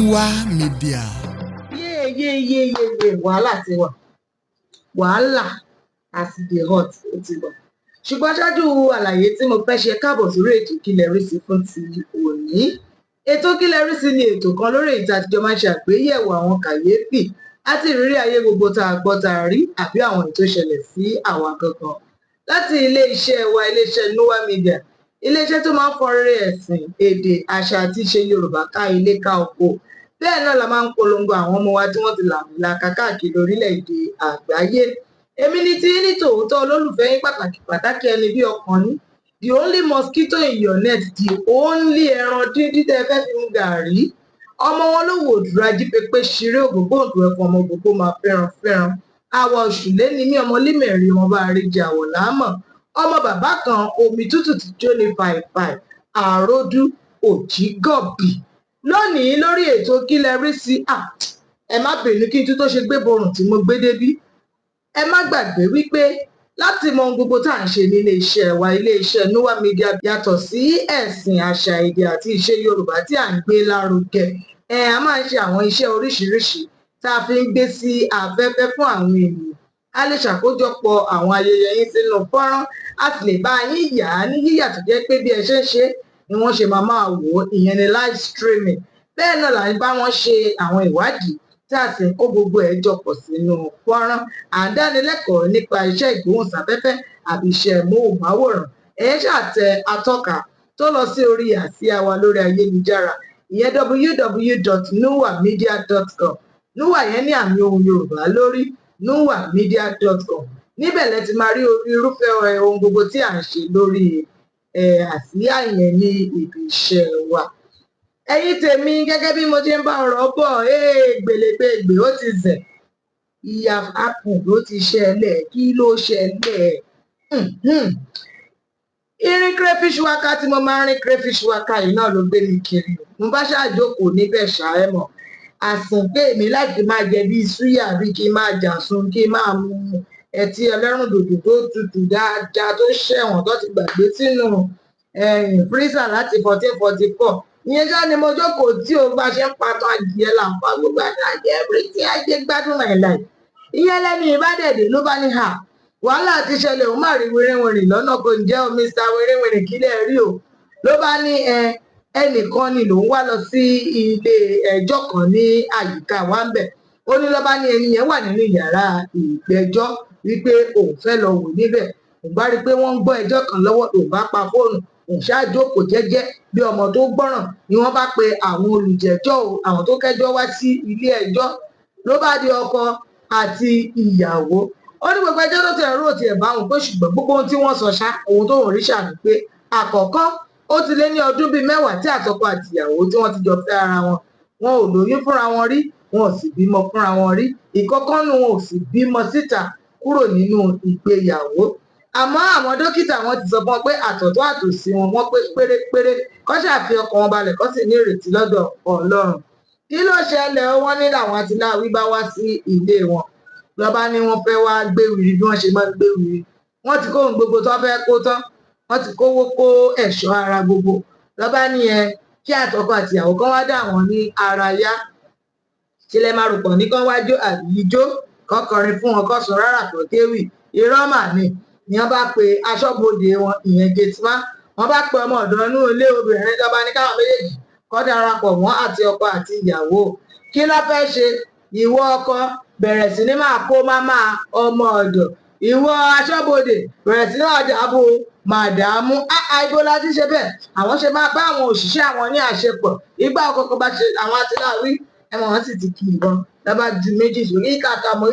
Nua Media. Wàhálà ti wà. Wàhálà as e dey hot ó ti wà. Ṣùgbọ́n ṣáájú àlàyé tí mo fẹ́ ṣe káàbọ̀ sórí ètò Kílẹ̀ rí sí fún ti òní. Ètò Kílẹ̀ rí sí ni ètò kan lórí èyí tí a ti jọ máa ń ṣe àgbéyẹ̀wò àwọn kàyéfì àti ìrírí ayé gbogbo tá a gbọ́ tá a rí àbí àwọn èyí tó ṣẹlẹ̀ sí àwa gangan. Láti ilé-iṣẹ́ wa, ilé-iṣẹ́ Nua Media, ilé-iṣẹ́ tó máa ń fọ́n rere ẹ̀sìn, èdè, àṣà àti ìṣe Yorùbá ká ilé ká oko. Bẹ́ẹ̀ náà la máa ń polongo àwọn ọmọ wa tí wọ́n ti làmìlaka káàkiri orílẹ̀-èdè àgbáyé. Èmi ni tí ní tòótọ́ olólùfẹ́ yín pàtàkì ẹni bí ọkàn yín, the only mosquito in your net, the only ẹran díndín tẹ́ fẹ́ fi mu gàrí. Ọmọ wọn ló wò dúró ajípépé ṣeré ògógó òdò ẹ̀fọn ọmọ ògógó máa fẹ́ràn. Àwọ̀ òṣùlé ni mí ọmọ límẹ̀rí wọn bá rí jẹ àwọ̀ láàmọ̀. Ọmọ bàbá kan omi tútù ti jó ní fàìfàì, àròdú òjígọ̀bì. Lónìí lórí ètò Kílẹ̀ rí sí ẹ má bínú kí n tún tó ṣe gbé borùn tí mo gbé débí. Ẹ má gbàgbé wípé láti mọ ohun gbogbo tá à ń ṣe ní ilé-iṣẹ́ wa, ilé-iṣẹ́ Nua Media, yàtọ̀ sí ẹ̀sìn, àṣà, èdè àti ìṣe Yorùbá tí à ń gbé lárugẹ. A máa ń ṣe àwọn iṣẹ́ oríṣiríṣi tá a fi ń gbé sí afẹ́fẹ́ fún àwọn ènìyàn. A lè ṣàkójọpọ̀ àwọn ayẹyẹ yín sínú fọ́nrán, a sì lè bá yín yà á ní yíyà tó jẹ́ pé bí ẹ ṣe ń ṣe ni wọ́n ṣe máa wò ó, ìyẹn ni live streaming. Bẹ́ẹ̀ náà là ń bá wọn ṣe àwọn ìwádìí tí a sì ń kó gbogbo ẹ̀ jọ pọ̀ sínú fọ́nrán. À ń dánilẹ́kọ̀ọ́ nípa iṣẹ́ ìgbóhùnsáfẹ́fẹ́ àbí iṣẹ́ móhùnmáwòrán. Ẹ ṣáà tẹ atọ́ka tó lọ sí orí àsíá wa lórí ayélujára, ìyẹn www.nuamedia.com. Nua yẹn ní àmì ohùn Yorùbá lórí, nuamedia.com. Níbẹ̀ lẹ ti máa rí irúfẹ́ ohun gbogbo tí à ń ṣe lórí àsíá yẹn ní ibi iṣẹ́ wa. Ẹ̀yin tèmi, gẹ́gẹ́ bí mo ṣe ń bá ọ̀rọ̀ bọ̀, gbèlègbè ó ti zẹ̀, ìyá apùn ló ti ṣẹlẹ̀, kí ló ṣẹlẹ̀? Irin crayfish waka tí mo máa ń rin crayfish waka yìí náà ló gbé mi kiri. Mo bá ṣàjókòó níbẹ̀ ṣàẹ́mọ̀. Àsùn pé èmi láti máa jẹ bíi súyà bí kí n máa jàsun, kí n máa mu ẹtí ẹlẹ́rìndòdò tó tutù dáadáa tó ṣẹ̀wọ̀n tó ti gbàgbé sínú freezer láti 1444. Ìyẹn ṣáà ni mo jókòó tí o bá ṣe ń patán adìyẹ làǹfà gbogbo àjẹ everything ajé gbádùn my life. Ìyẹn lẹ́ni ìbádẹ́ẹ̀dẹ̀ ló bá ní wàhálà ti ṣẹlẹ̀ ó má rí wérewèrè lọ́nà kò ń jẹ́ o Mr. wérewèrè kílẹ̀ rí o. Ló bá ní ẹnìkan ni lòun wá lọ sí ilé ẹjọ́ kan ní àyíká wa ń bẹ̀. Ó ní ló bá ní ẹni yẹn wà nínú yàrá ìgbẹ́jọ́ wípé òun fẹ́ lọ wò níbẹ̀. Òun bá rí i pé wọ́n ń gbọ́ ẹjọ́ kan lọ́wọ́, òun bá pa fóònù, òun ṣáà jókòó jẹ́jẹ́ bí ọmọ tó gbọ́ràn ni wọ́n bá pe àwọn olùjẹ́jọ́ àwọn tó kẹ́jọ́ wá sí ilé ẹjọ́. Ló bá di ọkọ àti ìyàwó. Ó ní gbogbo ẹjọ́ tó tẹ̀ rò tiẹ̀ bá wọn pé ṣùgbọ́n gbogbo ohun tí wọ́n sọ ohun tó wọ́n rí ṣàní pé àkọ́kọ́ ó ti lé ní ọdún bíi 10 tí àtọkọ àti ìyàwó tí wọ́n ti jọ fẹ́ ara wọn. Wọn ò lóyún fúnra wọn rí, wọn ò sì bímọ fúnra wọn rí. Ìkọ̀kan nínú wọn ò sì bímọ síta kúrò nínú ìgbéyàwó. Àmọ́ àwọn dókítà wọn ti sọ fún wọn pé àtọ̀tọ̀ àtòsí wọn wọ́n pé pérépéré, kó ṣàfi ọkàn wọn balẹ̀ kó sì ní ìrètí lọ́dọ̀ Ọlọ́run. Kí ló ṣẹlẹ̀? Wọ́n ní làwọn àtìláàwí bá wá sí ilé wọn. Lọ́ba ní wọ́n fẹ́ wá gbé wìrì bí wọ́n ṣe máa ń gbé wìrì. Wọ́n ti kó ohun gbogbo tó fẹ́ kó tán. Wọ́n ti kówó kó ẹ̀ṣọ́ ara gbogbo. Lọ́ba ní kí àtọkọ àti ìyàwó kan wá dá wọn ní ara yá. Tilẹ̀ máa rò pọ̀ ní kán wá jó àbí ijó, kán kọrin fún wọn, kán sọ rárá kan kéwì. Irọ́ mà ni wọ́n bá pe aṣọ́bodè wọn, ìyẹn gateman. Wọ́n bá pe ọmọ ọ̀dọ́ inú ilé obìnrin. Lọ́ba ní káwọn méjèèjì kó darapọ̀ mọ́ àti ọkọ àti ìyàwó. Kí ló fẹ́ ṣe? Ìwọ ọkọ bẹ̀rẹ̀ sí ní máa kó máma ọmọ ọ̀dọ̀. Ìwọ aṣọ́bodè bẹ̀rẹ̀ sí ní máa dàbò màdàmú. Ibo la ti ṣe bẹ́ẹ̀. Àwọn ṣe máa bá àwọn òṣìṣẹ́ àwọn ní àṣepọ̀. Ìgbà ọkọ̀ bá ṣe àwọn àtìláàwí wọn sì ti kì í bọ́n. Lọ́ba ju méjì sórí ìkàkàmọ́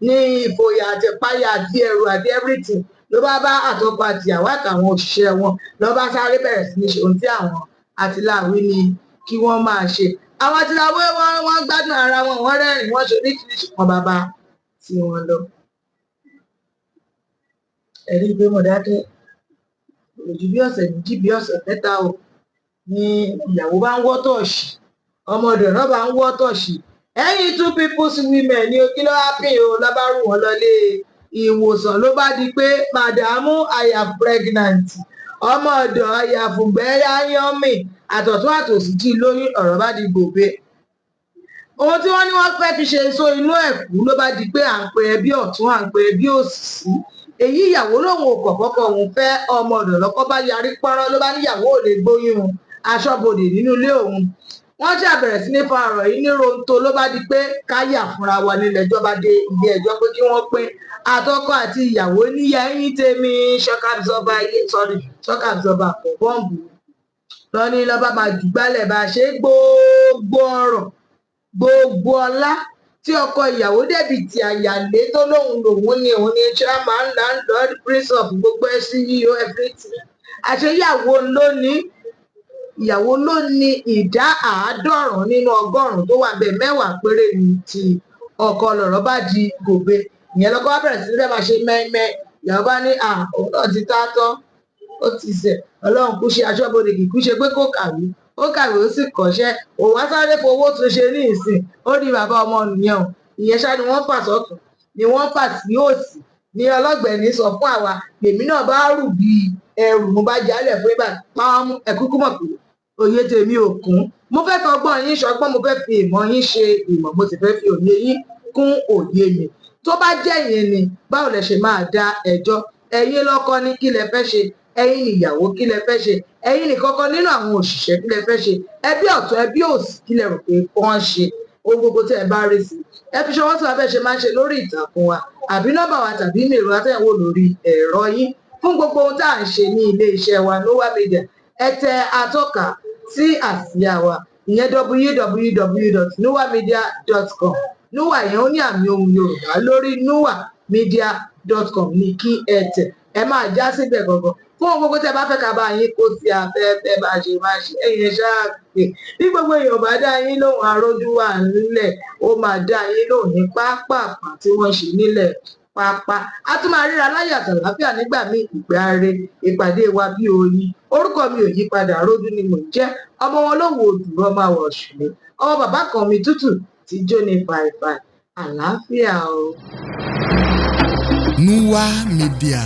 ní ìfòyà àti ìpáyà àti ẹ̀rù àti everything. Ló bá àtọkọ àti ìyàwó àtàwọn òṣìṣẹ́ wọn. Ló bá sáré bẹ̀rẹ̀ sí ní ṣe ohun tí àwọn àtìláàwí ní kí wọ́n máa ṣe. Àwọn àtìláàwí wọ́n gbádùn ara wọn, wọ́n rẹ́rìn, wọ́n ṣe oríṣiríṣi kan bàbá tí wọ́n lọ. Ẹ̀rí pé mo dákẹ́. Òjò bí ọ̀sẹ̀ méjì bí ọ̀sẹ̀ mẹ́ta ni ìyàwó bá ń wọ́ tọ̀ọ̀ṣì. Ọmọ ọ̀dọ̀ náà bá ń wọ́ tọ̀ọ̀ṣì. Ẹ̀yin two people's women ni kí ló happen o. Ló bá rù wọ́n lọlé ìwòsàn. Ló bá di pé màdàmú I am pregnant. Ọmọ ọ̀dọ̀ àyàfùgbẹ́ yáyán mi àtọ̀tún àtòsí tí lóyún. Ọ̀rọ̀ bá di gòbe. ohun tí wọ́n ní wọ́n fẹ́ fi ṣe èso inú ẹ̀kú ló bá di pé à ń pe ẹbí ọ̀tún à ń pe ẹbí òsì sí èyí ìyàwó lòun ò kọ̀kọ́kọ́ òun fẹ́ ọmọ ọ̀dọ̀ lọ́kọ́ bá yarí pọ́nrán ló bá níyàwó ò lè gbóyún aṣọ́bodè nínú ilé òun wọ́n ṣàbẹ̀rẹ̀ sí ní fa ọ̀rọ̀ yìí ní ronto ló bá di pé káyà fúnra wa nílẹ̀-ẹjọ́ bá dé ilé ẹjọ́ pé kí wọ́n pín àtọkọ àti ìyàwó níyà ẹ̀yìn tèmi shock absorber kò bọ́ǹbù lọ ní lọ́ba máa jùgbálẹ̀ bá a ṣe gbogbo ọ̀rọ̀ gbogbo ọlá tí ọkọ ìyàwó dẹ̀bi ti àyàlé tó lóun lòun ni òun ni chairman landlord prince of gbogbo CEO everything àṣeyàwó lónìí ìyàwó ló ní ìdá 90 nínú 100 tó wà bẹ́ẹ̀ 10 péré ní ti ọkọ lọ̀rọ̀ bá di gòbe ìyẹn lọ́kọ bá bẹ̀rẹ̀ sí ní bẹ́ẹ̀ máa ṣe mẹ́ẹ́mẹ́ ìyàwó bá ní òun náà ti tá tán ó ti sẹ̀ ọlọ́run kú ṣe aṣọ́bodè kì í kú ṣe pé kò kàwé ó kàwé ó sì kọ́ṣẹ́ òun wá sáré fowó tún ṣe ní ìsìn ó di bàbá ọmọ nìyẹn o ìyẹn ṣá ni wọ́n fà sọ́tún ni wọ́n fà sí òsì ní ọlọ́gbẹ̀ẹ́ni sọ fún àwa lèmi náà bá rù bí ẹrù mo bá jálẹ̀ fún ibà pàwọn ẹ̀kúkú mọ̀ pé òye tèmi ò kún mo fẹ́ fọgbọ́n yín ṣọgbọ́n mo fẹ́ fi ìmọ̀ yín ṣe ìmọ̀ mo sì fẹ́ fi òye yín kún òye mi tó bá jẹ́ ìyẹn ni báwo lẹ ṣe máa dá ẹjọ́ ẹ̀yin lọ́kọ ní kí lẹ fẹ́ ṣe ẹ̀yin nìyàwó kí lẹ fẹ́ ṣe ẹ̀yin nìkọ́kọ́ nínú àwọn òṣìṣẹ́ kí lẹ fẹ́ ṣe ẹbí ọ̀tún ẹbí òsì kí lẹ rò pé wọ́n ṣe ohun gbogbo tí ẹ bá rí sí ẹ fi ṣọwọ́ tí wàá fẹ́ ṣe máa ń ṣe lórí ìtàkùn wa àbí nọ́mbà wa tàbí ìmẹ̀rọ àtẹ̀wò lórí ẹ̀rọ yín fún gbogbo ohun tá à ń ṣe ní ilé iṣẹ́ wa Nowa Media ẹ tẹ atọ́ka sí àsíá wa ìyẹn www.nowamedia.com Nowa yẹn ó ní àmì ohùn Yorùbá lórí nowamedia.com ní kí ẹ tẹ̀ ẹ máa já síbẹ̀ gangan fún ohun gbogbo tí ẹ bá fẹ́ ká bá yín kó sí afẹ́fẹ́ bá ṣe máa ṣe ẹ̀yin ṣáà pé bí gbogbo èèyàn bá dá yín lóhùn arójú wà nílẹ̀ ó máa dá yín lóhùn ní pápápá tí wọ́n ṣe nílẹ̀ pápá a tún máa ríra láyọ̀ àtàlàáfíà nígbà míì ìpè ààrẹ ìpàdé wa bí oyin orúkọ mi ò yí padà Rójú ni mò ń jẹ́ ọmọ wọn lówó òdùrọ̀ máa wọ̀ ṣùgbọ́n ọmọ bàbá kan mi tútù tí jó ní fàìfàì àlàáfíà o. Nowa Media.